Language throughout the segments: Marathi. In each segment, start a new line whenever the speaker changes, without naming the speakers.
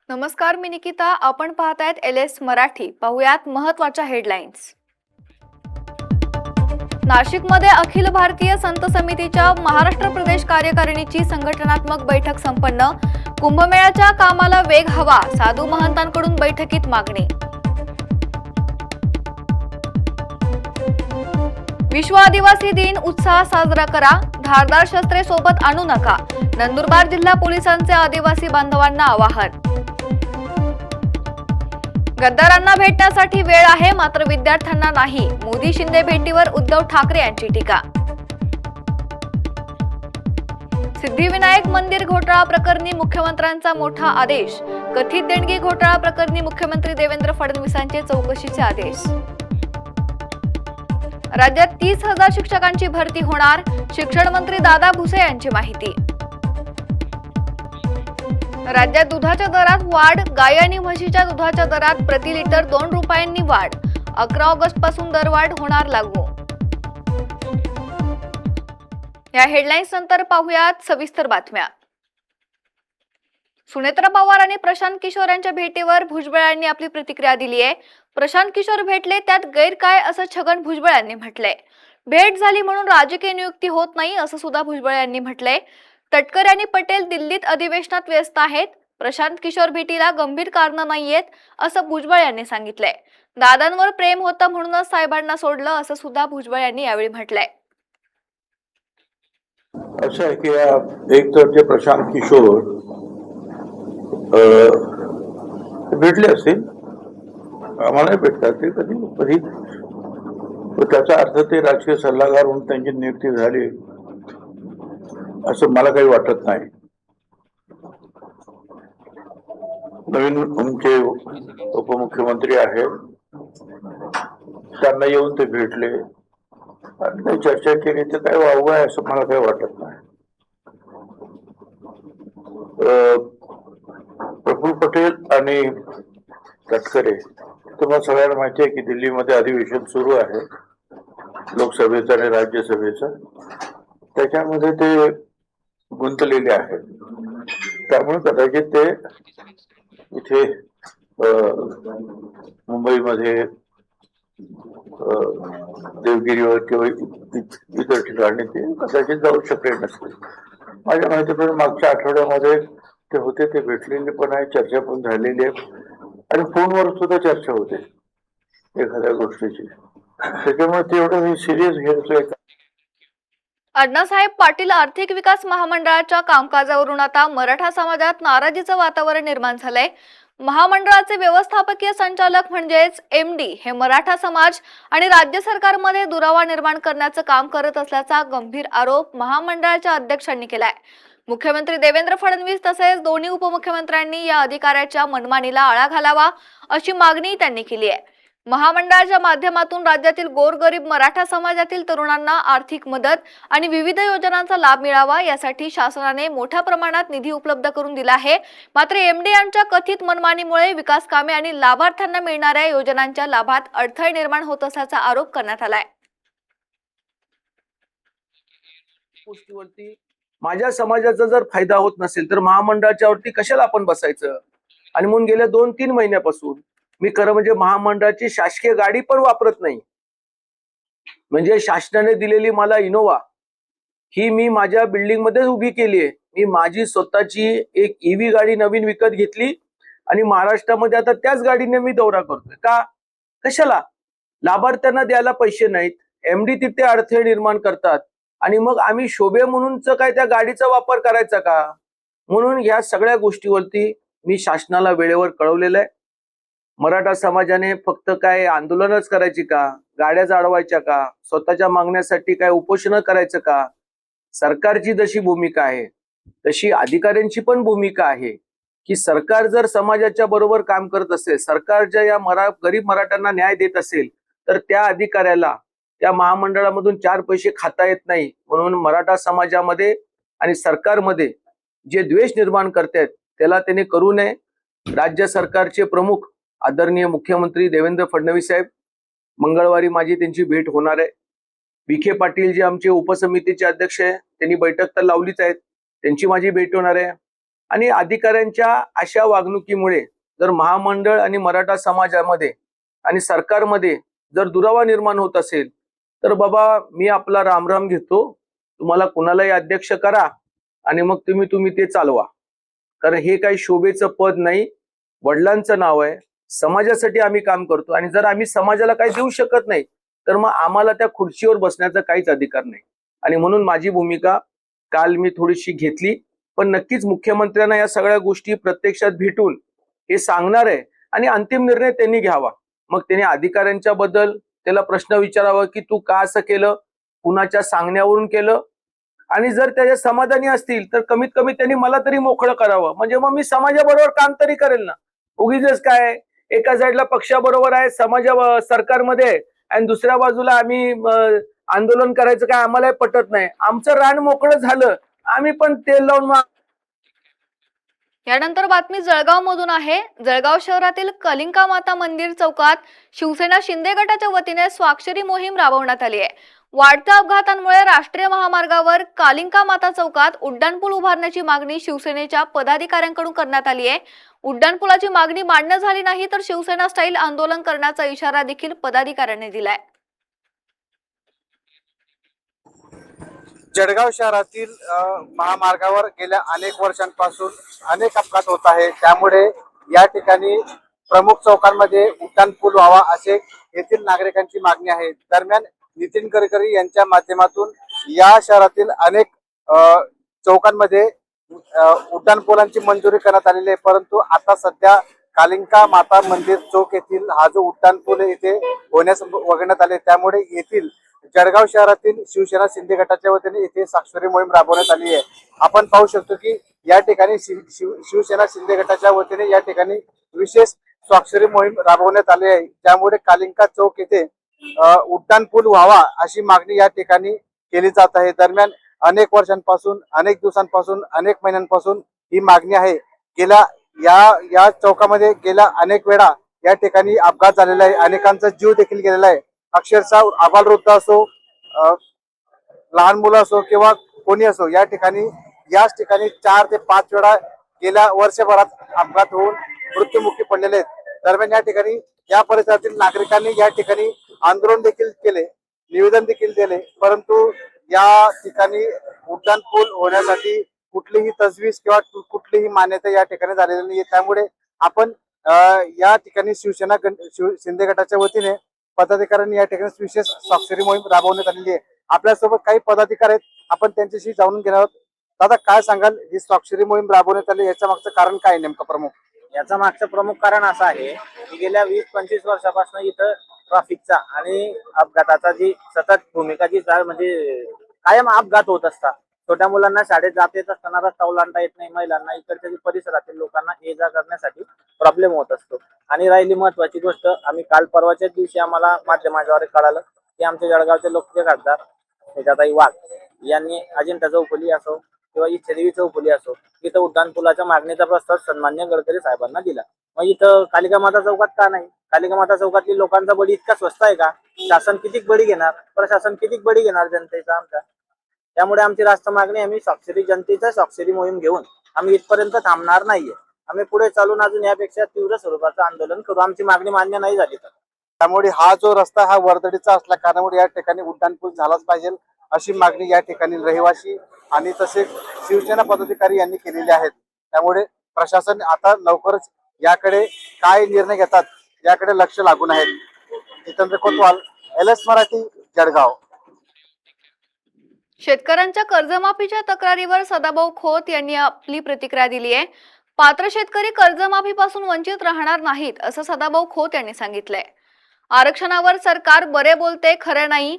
नमस्कार, मी निकिता. आपण पाहतायत LS मराठी. पाहुयात महत्त्वाच्या हेडलाईन्स. नाशिकमध्ये अखिल भारतीय संत समितीच्या महाराष्ट्र प्रदेश कार्यकारिणीची संघटनात्मक बैठक संपन्न. कुंभमेळ्याच्या कामाला वेग हवा, साधू महंतांकडून बैठकीत मागणी. विश्व आदिवासी दिन उत्साह साजरा करा, धारदार शस्त्रे सोबत आणू नका, नंदुरबार जिल्हा पोलिसांचे आदिवासी बांधवांना आवाहन. गद्दारांना भेटण्यासाठी वेळ आहे, मात्र विद्यार्थ्यांना नाही, मोदी शिंदे भेटीवर उद्धव ठाकरे यांची टीका. सिद्धिविनायक मंदिर घोटाळा प्रकरणी मुख्यमंत्र्यांचा मोठा आदेश. कथित देणगी घोटाळा प्रकरणी मुख्यमंत्री देवेंद्र फडणवीसांचे चौकशीचे आदेश. राज्यात 30,000 शिक्षकांची भरती होणार, शिक्षण मंत्री दादा भुसे यांची माहिती. राज्यात दुधाच्या दरात वाढ, गाय आणि म्हशीच्या दुधाच्या दरात प्रति लिटर 2 रुपयांनी वाढ. 11 ऑगस्ट पासून दरवाढ होणार लागू. या हेडलाईन्स नंतर पाहुयात सविस्तर बातम्या. सुनेत्रा पवार आणि प्रशांत किशोर यांच्या भेटीवर भुजबळ यांनी आपली प्रतिक्रिया दिली आहे. प्रशांत किशोर भेटले त्यात गैर काय असं छगन भुजबळ यांनी म्हटलंय. भेट झाली म्हणून राजकीय नियुक्ती होत नाही असं सुद्धा भुजबळ यांनी म्हटलंय. तटकरे आणि पटेल दिल्लीत अधिवेशनात व्यस्त आहेत. प्रशांत किशोर भेटीला गंभीर कारणं नाहीयेत असं भुजबळ यांनी सांगितलंय. दादांवर प्रेम होतं म्हणूनच साहेबांना सोडलं असं सुद्धा भुजबळ यांनी यावेळी म्हटलंय.
असं आहे की एक तर जे प्रशांत किशोर भेटले असतील, आम्हाला भेटतात ते कधी कधी, त्याचा अर्थ ते राजकीय सल्लागार म्हणून त्यांची नियुक्ती झाली असं मला काही वाटत नाही. नवीन आमचे उपमुख्यमंत्री आहेत, त्यांना येऊन ते भेटले आणि काही चर्चा केली तर काय वावग आहे असं मला काही वाटत नाही. प्रफुल्ल पटेल आणि तटकरे, तुम्हाला सगळ्यांना माहिती आहे की दिल्लीमध्ये अधिवेशन सुरू आहे लोकसभेचं आणि राज्यसभेचं. त्याच्यामध्ये ते गुंतलेले आहेत. त्यामुळे कदाचित ते इथे मुंबईमध्ये देवगिरीवर किंवा इतर ठिकाणी ते कदाचित जाऊ शकले नसते. माझ्या माहितीप्रमाणे मागच्या आठवड्यामध्ये ते होते, ते भेटलेले पण आहे, चर्चा पण झालेली आहे आणि फोनवर सुद्धा चर्चा होते एखाद्या गोष्टीची. त्याच्यामुळे ते एवढं सिरियस घ्यायचं.
अण्णासाहेब पाटील आर्थिक विकास महामंडळाच्या कामकाजावरून आता मराठा समाजात नाराजीचं वातावरण निर्माण झालंय. महामंडळाचे व्यवस्थापकीय संचालक म्हणजेच MD हे मराठा समाज आणि राज्य सरकारमध्ये दुरावा निर्माण करण्याचं काम करत असल्याचा गंभीर आरोप महामंडळाच्या अध्यक्षांनी केलाय. मुख्यमंत्री देवेंद्र फडणवीस तसेच दोन्ही उपमुख्यमंत्र्यांनी या अधिकाऱ्याच्या मनमानीला आळा घालावा अशी मागणी त्यांनी केली आहे. महामंडळाच्या माध्यमातून राज्यातील गोरगरीब मराठा समाजातील तरुणांना आर्थिक मदत आणि विविध योजनांचा लाभ मिळावा यासाठी शासनाने मोठ्या प्रमाणात निधी उपलब्ध करून दिला आहे. मात्र MD यांच्या कथित मनमानीमुळे विकास कामे आणि लाभार्थ्यांना मिळणाऱ्या योजनांच्या लाभात अडथळे निर्माण होत असल्याचा आरोप करण्यात आलाय.
गोष्टीवरती माझ्या समाजाचा जर फायदा होत नसेल तर महामंडळाच्या वरती कशाला आपण बसायचं. आणि म्हणून गेल्या 2-3 महिन्यापासून मी खरं म्हणजे महामंडळाची शासकीय गाडी पण वापरत नाही. म्हणजे शासनाने दिलेली मला इनोवा ही मी माझ्या बिल्डिंग मध्येच उभी केली आहे. मी माझी स्वतःची एक EV गाडी नवीन विकत घेतली आणि महाराष्ट्रामध्ये आता त्याच गाडीने मी दौरा करतोय. का? कशाला? लाभार्थ्यांना द्यायला पैसे नाहीत, MD तिथे अडथळे निर्माण करतात आणि मग आम्ही शोभे म्हणूनच काय त्या गाडीचा वापर करायचा का? म्हणून ह्या सगळ्या गोष्टीवरती मी शासनाला वेळेवर कळवलेलं आहे. मराठा समाजाने फक्त काय आंदोलनच करायची का? गाड्याच अडवायच्या का? स्वतःच्या मागण्यासाठी काय उपोषण करायचं का? सरकारची जशी भूमिका आहे तशी अधिकाऱ्यांची पण भूमिका आहे की सरकार जर समाजाच्या बरोबर काम करत असेल, सरकार ज्या या गरीब मराठ्यांना न्याय देत असेल तर त्या अधिकाऱ्याला त्या महामंडळामधून 4 पैसे खाता येत नाही. म्हणून मराठा समाजामध्ये आणि सरकारमध्ये जे द्वेष निर्माण करतात त्याला त्याने करू नये. राज्य सरकारचे प्रमुख आदरणीय मुख्यमंत्री देवेंद्र फडणवीस साहेब, मंगळवारी माझी त्यांची भेट होणार आहे. विखे पाटील जे आमचे उपसमितीचे अध्यक्ष आहे त्यांनी बैठक तर लावलीच आहे, त्यांची माझी भेट होणार आहे. आणि अधिकाऱ्यांच्या अशा वागणुकीमुळे जर महामंडळ आणि मराठा समाजामध्ये आणि सरकारमध्ये जर दुरावा निर्माण होत असेल तर बाबा मी आपला रामराम घेतो, तुम्हाला कुणालाही अध्यक्ष करा आणि मग तुम्ही ते चालवा. कारण हे काही शोभेचं पद नाही, वडिलांचं नाव आहे, समाजासाठी आम्ही काम करतो आणि जर आम्ही समाजाला काही देऊ शकत नाही तर मग आम्हाला त्या खुर्चीवर बसण्याचा काहीच अधिकार नाही. आणि म्हणून माझी भूमिका काल मी थोडीशी घेतली, पण नक्कीच मुख्यमंत्र्यांना या सगळ्या गोष्टी प्रत्यक्षात भेटून हे सांगणार आहे आणि अंतिम निर्णय त्यांनी घ्यावा. मग त्यांनी अधिकाऱ्यांच्या बद्दल त्याला प्रश्न विचारावा की तू का असं केलं, कुणाच्या सांगण्यावरून केलं, आणि जर त्याच्या समाधानी असतील तर कमीत कमी त्यांनी मला तरी मोकळं करावं, म्हणजे मग मी समाजाबरोबर काम तरी करेल ना. उगीच काय एका साईडला पक्षाबरोबर आहे, सरकारमध्ये आणि दुसऱ्या बाजूला आम्ही आंदोलन करायचं काय आम्हाला पटत नाही. आमचं रान मोकळं झालं, आम्ही पण तेल लावून
यानंतर बातमी जळगाव मधून आहे. जळगाव शहरातील कलिंका माता मंदिर चौकात शिवसेना शिंदे गटाच्या वतीने स्वाक्षरी मोहीम राबवण्यात आली आहे. वाढत्या अपघातांमुळे राष्ट्रीय महामार्गावर कालिंका माता चौकात उड्डाणपूल उभारण्याची मागणी शिवसेनेच्या पदाधिकाऱ्यांकडून करण्यात आली आहे. उड्डाणपुलाची मागणी मान्य झाली नाही तर शिवसेना स्टाईल आंदोलन करण्याचा इशारा देखील पदाधिकाऱ्यांनी दिलाय.
जळगाव शहरातील महामार्गावर गेल्या अनेक वर्षांपासून अनेक अपघात होत आहे. त्यामुळे या ठिकाणी प्रमुख चौकांमध्ये उड्डाणपूल व्हावा असे येथील नागरिकांची मागणी आहे. दरम्यान नितीन गडकरी यांच्या माध्यमातून या शहरातील अनेक चौकांमध्ये उड्डाणपुलांची मंजुरी करण्यात आलेली आहे, परंतु आता सध्या कालिंका माता मंदिर चौक येथील हा जो उड्डाणपूल इथे होण्यास वगळण्यात आले, त्यामुळे येथील जळगाव शहरातील शिवसेना शिंदे गटाच्या वतीने इथे स्वाक्षरी मोहीम राबवण्यात आली आहे. आपण पाहू शकतो की या ठिकाणी शिवसेना शिंदे गटाच्या वतीने या ठिकाणी विशेष स्वाक्षरी मोहीम राबवण्यात आली आहे. त्यामुळे कालिंका चौक येथे उड्डाणपूल व्हावा अशी मागणी या ठिकाणी केली जात आहे. दरम्यान अनेक वर्षांपासून, अनेक दिवसांपासून, अनेक महिन्यांपासून ही मागणी आहे. गेल्या या चौकामध्ये गेल्या अनेक वेळा या ठिकाणी अपघात झालेला आहे, अनेकांचा जीव देखील गेलेला आहे. अक्षरशः आबालवृद्ध असो, लहान मुलं असो किंवा कोणी असो, याच ठिकाणी 4 ते 5 वेळा गेल्या वर्षभरात अपघात होऊन मृत्युमुखी पडलेले आहेत. दरम्यान या ठिकाणी या परिसरातील नागरिकांनी या ठिकाणी आंदोलन देखील केले, निवेदन देखील दिले, परंतु या ठिकाणी उड्डाणपूल होण्यासाठी कुठलीही तजवीज किंवा कुठलीही मान्यता या ठिकाणी झालेली नाही. त्यामुळे आपण या ठिकाणी शिवसेना शिंदे गटाच्या वतीने पदाधिकाऱ्यांनी या ठिकाणी विशेष स्वाक्षरी मोहीम राबवण्यात आलेली आहे. आपल्यासोबत काही पदाधिकारी आहेत, आपण त्यांच्याशी जाणून घेणार आहोत. दादा, काय सांगाल, ही स्वाक्षरी मोहीम राबवण्यात आली, याच्या मागचं कारण काय नेमकं प्रमुख?
याचा मागचं प्रमुख कारण असं आहे की गेल्या 20-25 वर्षापासून इथं ट्रॅफिकचा आणि अपघाताचा जी सतत भूमिका जी म्हणजे कायम अपघात होत असतात. छोट्या मुलांना शाळेत जात येत असताना रस्ता ओलांडता येत नाही, महिलांना, इकडच्या परिसरातील लोकांना ये जा करण्यासाठी प्रॉब्लेम होत असतो. आणि राहिली महत्वाची गोष्ट, आम्ही काल परवाच्याच दिवशी आम्हाला माध्यमाद्वारे कळालं की आमचे जळगावचे लोकप्रिय खासदार सुजाताई वाघ यांनी अजिंठा चौफुली असो किंवा इच्छादेवी चौफुली असो, इथं उड्डाणपुलाच्या मागणीचा प्रस्ताव सन्मान्य गडकरी साहेबांना दिला. मग इथं कालिका माता चौकात का नाही? कालिका माता चौकातली लोकांचा बळी इतका स्वस्त आहे का? शासन कितीक बळी घेणार, प्रशासन कितीक बळी घेणार जनतेचा आमच्या? त्यामुळे आमची राष्ट्र मागणी, आम्ही जनतेचा स्वाक्षरी मोहीम घेऊन आम्ही इथपर्यंत थांबणार नाहीये. आम्ही पुढे चालून अजून यापेक्षा तीव्र स्वरूपाचं आंदोलन करू, आमची मागणी मान्य नाही झाली तर.
त्यामुळे हा जो रस्ता हा वर्दळीचा असल्या कारणामुळे या ठिकाणी उड्डाणपूल झालाच पाहिजे अशी मागणी या ठिकाणी रहिवासी आणि तसेच शिवसेना पदाधिकारी यांनी केलेली आहेत. त्यामुळे प्रशासन आता लवकरच याकडे काय निर्णय घेतात याकडे लक्ष लागून आहे. जितेंद्र कोतवाल, LS मराठी, जळगाव.
शेतकऱ्यांच्या कर्जमाफीच्या तक्रारीवर सदाभाऊ खोत यांनी आपली प्रतिक्रिया दिली आहे. पात्र शेतकरी कर्जमाफीपासून वंचित राहणार नाहीत असं सदाभाऊ खोत यांनी सांगितलंय. आरक्षणावर सरकार बरे बोलते, खरं नाही.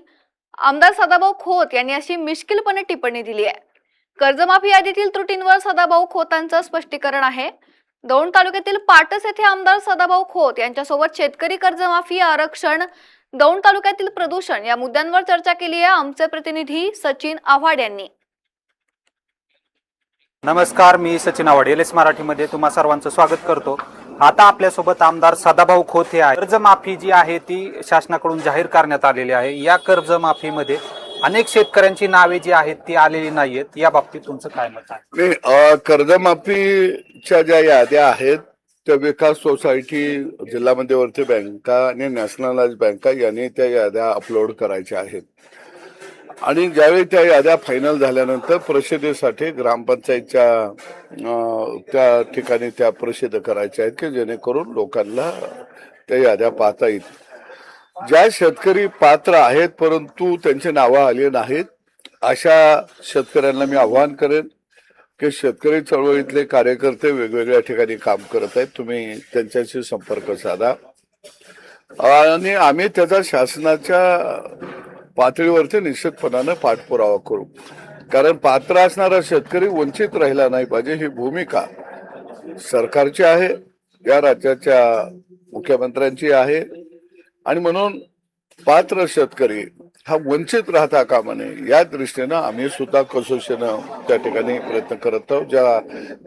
आमदार सदाभाऊ खोत यांनी अशी मिश्किलपणे टिप्पणी दिली आहे. कर्जमाफी यादीतील त्रुटींवर सदाभाऊ खोतांचं स्पष्टीकरण आहे. दौंड तालुक्यातील पाटस येथे आमदार सदाभाऊ खोत यांच्यासोबत शेतकरी कर्जमाफी, आरक्षण, दौंड तालुक्यातील प्रदूषण या मुद्द्यांवर चर्चा केली आहे. आमचे प्रतिनिधी सचिन आव्हाड यांनी.
नमस्कार, मी सचिन आव्हाड, LS मराठीमध्ये तुम्हा सर्वांचं स्वागत करतो. आता आपल्यासोबत आमदार सदाभाऊ खोत हे आहे. कर्जमाफी जी आहे ती शासनाकडून जाहीर करण्यात आलेली आहे. या कर्जमाफीमध्ये अनेक शेतकऱ्यांची नावे जी आहेत ती आलेली नाहीयेत, या बाबतीत तुमचं काय मत आहे?
नाही, कर्जमाफीच्या ज्या याद्या आहेत त्या विकास सोसायटी, जिल्हा मध्यवर्ती बँका आणि नॅशनलाइज बँका यांनी त्या याद्या अपलोड करायच्या आहेत. आणि ज्यावेळी त्या याद्या फायनल झाल्यानंतर प्रसिद्धीसाठी ग्रामपंचायतच्या त्या ठिकाणी त्या प्रसिद्ध करायच्या आहेत की जेणेकरून लोकांना त्या याद्या पाहता येईल. ज्या शेतकरी पात्र आहेत परंतु त्यांची नावं आली नाहीत अशा शेतकऱ्यांना मी आव्हान करेन की शेतकरी चळवळीतले कार्यकर्ते वेगवेगळ्या ठिकाणी काम करत आहेत, तुम्ही त्यांच्याशी संपर्क साधा आणि आम्ही त्याचा शासनाच्या पातळीवरती निश्चितपणानं पाठपुरावा करू. कारण पात्र असणारा शेतकरी वंचित राहिला नाही पाहिजे ही भूमिका सरकारची आहे, या राज्याच्या मुख्यमंत्र्यांची आहे. आणि म्हणून पात्र शेतकरी हा वंचित राहता कामा नये या दृष्टीनं आम्ही सुद्धा कसोशीनं त्या ठिकाणी प्रयत्न करत आहोत. ज्या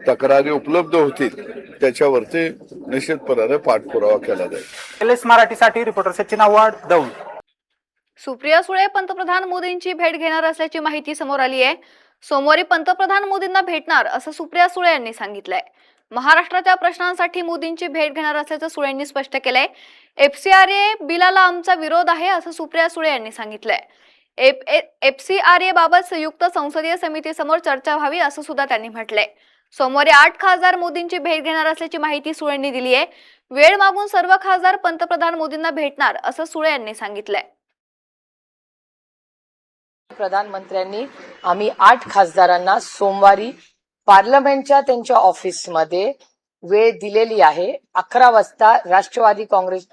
तक्रारी उपलब्ध होतील त्याच्यावरती निश्चितपणाने पाठपुरावा केला जाईल.
LS मराठीसाठी रिपोर्टर सचिन आव्हाड, दौंड.
सुप्रिया सुळे पंतप्रधान मोदींची भेट घेणार असल्याची माहिती समोर आली आहे. सोमवारी पंतप्रधान मोदींना भेटणार असं सुप्रिया सुळे यांनी सांगितलंय. महाराष्ट्राच्या प्रश्नांसाठी मोदींची भेट घेणार असल्याचं सुळेंनी स्पष्ट केलंय. FCRA बिलाला आमचा विरोध आहे असं सुप्रिया सुळे यांनी सांगितलंय. FCRA बाबत संयुक्त संसदीय समितीसमोर चर्चा व्हावी असं सुद्धा त्यांनी म्हटलंय. सोमवारी 8 खासदार मोदींची भेट घेणार असल्याची माहिती सुळेंनी दिली आहे. वेळ मागून सर्व खासदार पंतप्रधान मोदींना भेटणार असं सुळे यांनी सांगितलंय.
प्रधानमंत्र्यांनी आम्ही 8 खासदारांना सोमवारी पार्लमेंटच्या त्यांच्या ऑफिसमध्ये वेळ दिलेली आहे. 11 वाजता राष्ट्रवादी काँग्रेस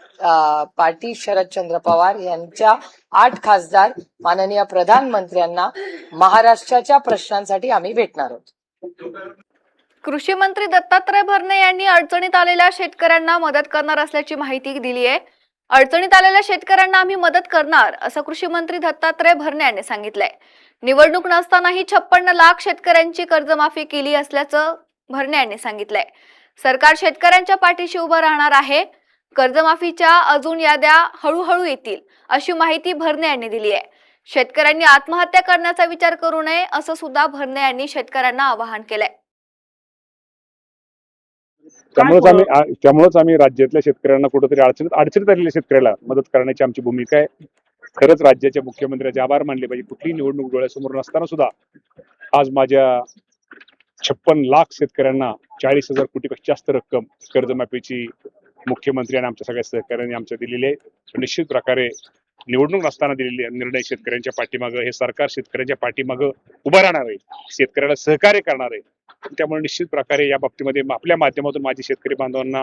पार्टी शरदचंद्र पवार यांच्या 8 खासदार माननीय प्रधानमंत्र्यांना महाराष्ट्राच्या प्रश्नांसाठी आम्ही भेटणार आहोत.
कृषी मंत्री दत्तात्रय भरणे यांनी अडचणीत आलेल्या शेतकऱ्यांना मदत करणार असल्याची माहिती दिली आहे. अडचणीत आलेल्या शेतकऱ्यांना आम्ही मदत करणार असं कृषी मंत्री दत्तात्रय भरणे यांनी सांगितलंय. निवडणूक नसतानाही 56 लाख शेतकऱ्यांची कर्जमाफी केली असल्याचं भरणे यांनी सांगितलंय. सरकार शेतकऱ्यांच्या पाठीशी उभं राहणार आहे. कर्जमाफीच्या अजून याद्या हळूहळू येतील अशी माहिती भरणे यांनी दिली आहे. शेतकऱ्यांनी आत्महत्या करण्याचा विचार करू नये असं सुद्धा भरणे यांनी शेतकऱ्यांना आवाहन केलंय.
त्यामुळेच आम्ही राज्यातल्या शेतकऱ्यांना कुठेतरी अडचणीत आलेल्या शेतकऱ्याला मदत करण्याची आमची भूमिका आहे. खरंच राज्याच्या मुख्यमंत्र्यांचे आभार मानले पाहिजे. कुठलीही निवडणूक डोळ्यासमोर नसताना सुद्धा आज माझ्या 56 लाख शेतकऱ्यांना 40,000 कोटीपेक्षा जास्त रक्कम कर्जमाफीची मुख्यमंत्री आणि आमच्या सगळ्या सहकार्यांनी आमच्या दिलेली आहे. निश्चित प्रकारे निवडणूक नसताना दिलेले निर्णय शेतकऱ्यांच्या पाठीमागं हे सरकार शेतकऱ्यांच्या पाठीमागं उभं राहणार आहे, शेतकऱ्याला सहकार्य करणार आहे. त्यामुळे निश्चित प्रकारे या बाबतीमध्ये आपल्या माध्यमातून माझी शेतकरी बांधवांना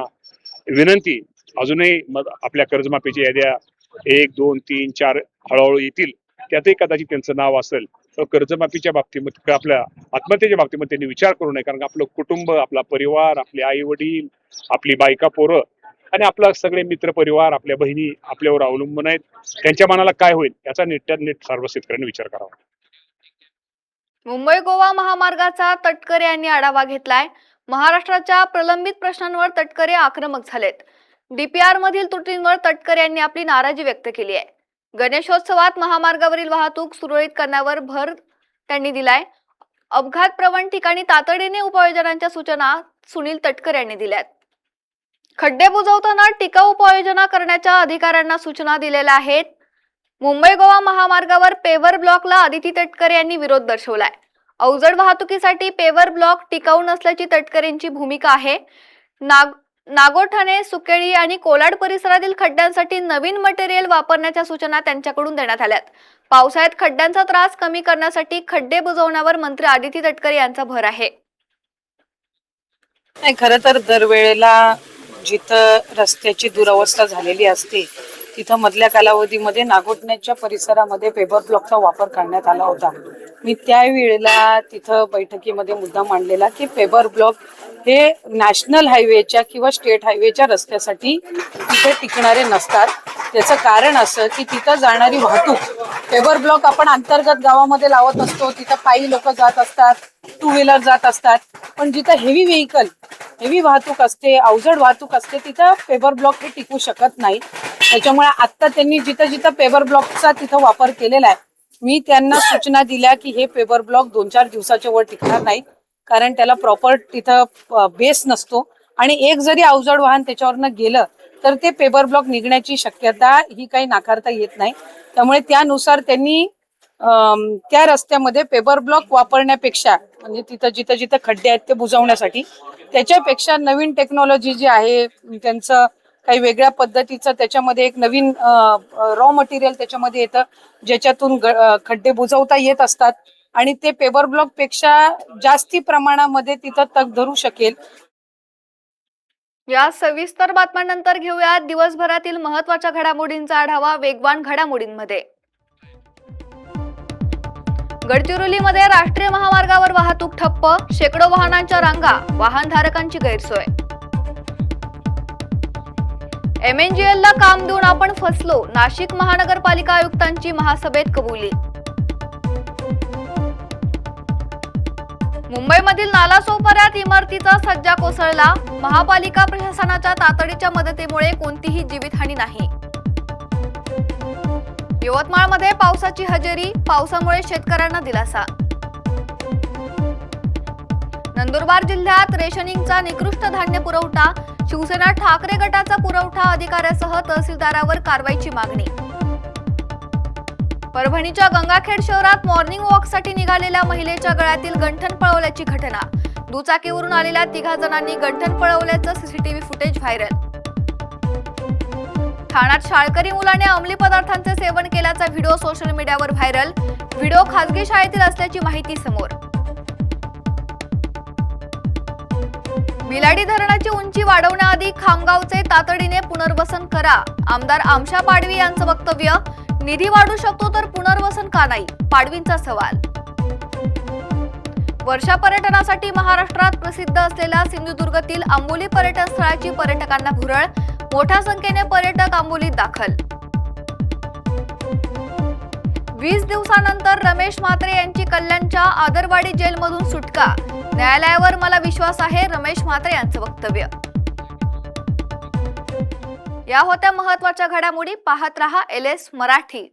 विनंती, अजूनही आपल्या कर्जमाफीच्या याद्या 1, 2, 3, 4 हळूहळू येतील. त्यातही कदाचित त्यांचं नाव असेल तर कर्जमाफीच्या बाबतीमध्ये आपल्या आत्महत्येच्या बाबतीमध्ये त्यांनी विचार करू नये. कारण आपलं कुटुंब, आपला परिवार, आपले आई वडील, आपली बायका पोरं आणि आपला सगळे मित्र परिवार, आपल्या बहिणी आपल्यावर अवलंबून आहेत. त्यांच्या मनाला काय होईल याचा नीट सर्व शेतकऱ्यांनी विचार करावा.
मुंबई गोवा महामार्गाचा तटकरे यांनी आढावा घेतलाय. महाराष्ट्राच्या प्रलंबित प्रश्नांवर तटकरे आक्रमक झालेत. DPR मधील त्रुटींवर तटकरे यांनी आपली नाराजी व्यक्त केली आहे. गणेशोत्सवात महामार्गावरील वाहतूक सुरळीत करण्यावर भर त्यांनी दिलाय. अपघात प्रवण ठिकाणी तातडीने उपाययोजनांच्या सूचना सुनील तटकरे यांनी दिल्यात. खड्डे बुजवताना टिकाऊ उपाययोजना करण्याच्या अधिकाऱ्यांना सूचना दिलेल्या आहेत. मुंबई गोवा महामार्गावर पेव्हर ब्लॉकला आदिती तटकरे यांनी विरोध दर्शवलाय. अवजड वाहतुकीसाठी पेव्हर ब्लॉक टिकाऊ नसल्याची तटकरेंची भूमिका आहे. नागोठाणे, सुकेळी आणि कोलाड परिसरातील खड्ड्यांसाठी नवीन मटेरियल वापरण्याच्या सूचना त्यांच्याकडून देण्यात आल्यात. पावसाळ्यात खड्ड्यांचा त्रास कमी करण्यासाठी खड्डे बुजवण्यावर मंत्री आदिती तटकरे यांचा भर आहे.
नाही, खरं तर दरवेळेला जिथं रस्त्याची दुरवस्था झालेली असते तिथं मधल्या कालावधीमध्ये नागोठण्याच्या परिसरामध्ये पेपर ब्लॉकचा वापर करण्यात आला होता. मी त्यावेळेला तिथं बैठकीमध्ये मुद्दा मांडलेला की पेपर ब्लॉक हे नॅशनल हायवेच्या किंवा स्टेट हायवेच्या रस्त्यासाठी तिथे टिकणारे नसतात. त्याचं कारण असं की तिथं जाणारी वाहतूक पेपर ब्लॉक आपण अंतर्गत गावामध्ये लावत असतो, तिथं पायी लोक जात असतात, 2 व्हीलर जात असतात. पण जिथं हेवी वाहतूक असते, अवजड वाहतूक असते, तिथं पेपर ब्लॉक हे टिकू शकत नाही. त्याच्यामुळे आता त्यांनी जिथं पेपर ब्लॉकचा तिथं वापर केलेला आहे मी त्यांना सूचना दिल्या की हे पेपर ब्लॉक 2-4 दिवसाच्या वर टिकणार नाही, कारण त्याला प्रॉपर तिथं बेस नसतो आणि एक जरी अवजड वाहन त्याच्यावरनं गेलं तर ते पेपर ब्लॉक निघण्याची शक्यता ही काही नाकारता येत नाही. त्यामुळे त्यानुसार त्यांनी त्या रस्त्यामध्ये पेपर ब्लॉक वापरण्यापेक्षा म्हणजे तिथं जिथं खड्डे आहेत ते बुजवण्यासाठी त्याच्यापेक्षा नवीन टेक्नॉलॉजी जी आहे त्यांचं काही वेगळ्या पद्धतीचं त्याच्यामध्ये एक नवीन रॉ मटेरियल त्याच्यामध्ये येतं ज्याच्यातून खड्डे बुजवता येत असतात आणि ते पेपर ब्लॉक पेक्षा जास्ती प्रमाणामध्ये तिथं तग धरू शकेल.
या सविस्तर बातम्यांनंतर घेऊया दिवसभरातील महत्त्वाच्या घडामोडींचा आढावा वेगवान घडामोडींमध्ये. गडचिरोलीमध्ये राष्ट्रीय महामार्गावर वाहतूक ठप्प, शेकडो वाहनांच्या रांगा, वाहनधारकांची गैरसोय. MNGL ला काम देऊन आपण फसलो, नाशिक महानगरपालिका आयुक्तांची महासभेत कबुली. मुंबईमधील नालासोपाऱ्यात इमारतीचा सज्जा कोसळला, महापालिका प्रशासनाच्या तातडीच्या मदतीमुळे कोणतीही जीवितहानी नाही. यवतमाळमध्ये पावसाची हजेरी, पावसामुळे शेतकऱ्यांना दिलासा. नंदुरबार जिल्ह्यात रेशनिंगचा निकृष्ट धान्य पुरवठा, शिवसेना ठाकरे गटाचा पुरवठा अधिकाऱ्यासह तहसीलदारावर कारवाईची मागणी. परभणीच्या गंगाखेड शहरात मॉर्निंग वॉकसाठी निघालेल्या महिलेच्या गळ्यातील गंठण पळवल्याची घटना, दुचाकीवरून आलेल्या 3 जणांनी गंठण पळवल्याचं सीसीटीव्ही फुटेज व्हायरल. ठाण्यात शाळकरी मुलाने अंमली पदार्थांचे सेवन केल्याचा व्हिडिओ सोशल मीडियावर व्हायरल, व्हिडिओ खासगी शाळेतील असल्याची माहिती समोर. मिलाडी धरणाची उंची वाढवण्याआधी खामगावचे तातडीने पुनर्वसन करा, आमदार आमशा पाडवी यांचं वक्तव्य. निधी वाढू शकतो तर पुनर्वसन का नाही, पाडवींचा सवाल. वर्षा पर्यटनासाठी महाराष्ट्रात प्रसिद्ध असलेल्या सिंधुदुर्गातील आंबोली पर्यटन स्थळाची पर्यटकांना भुरळ, मोठ्या संख्येने पर्यटक आंबोलीत दाखल. 20 दिवसानंतर रमेश म्हात्रे यांची कल्याणच्या आदरवाडी जेलमधून सुटका, न्यायालयावर मला विश्वास आहे, रमेश म्हात्रे यांचं वक्तव्य. या होत्या महत्त्वाच्या घडामोडी. पाहत रहा LS मराठी.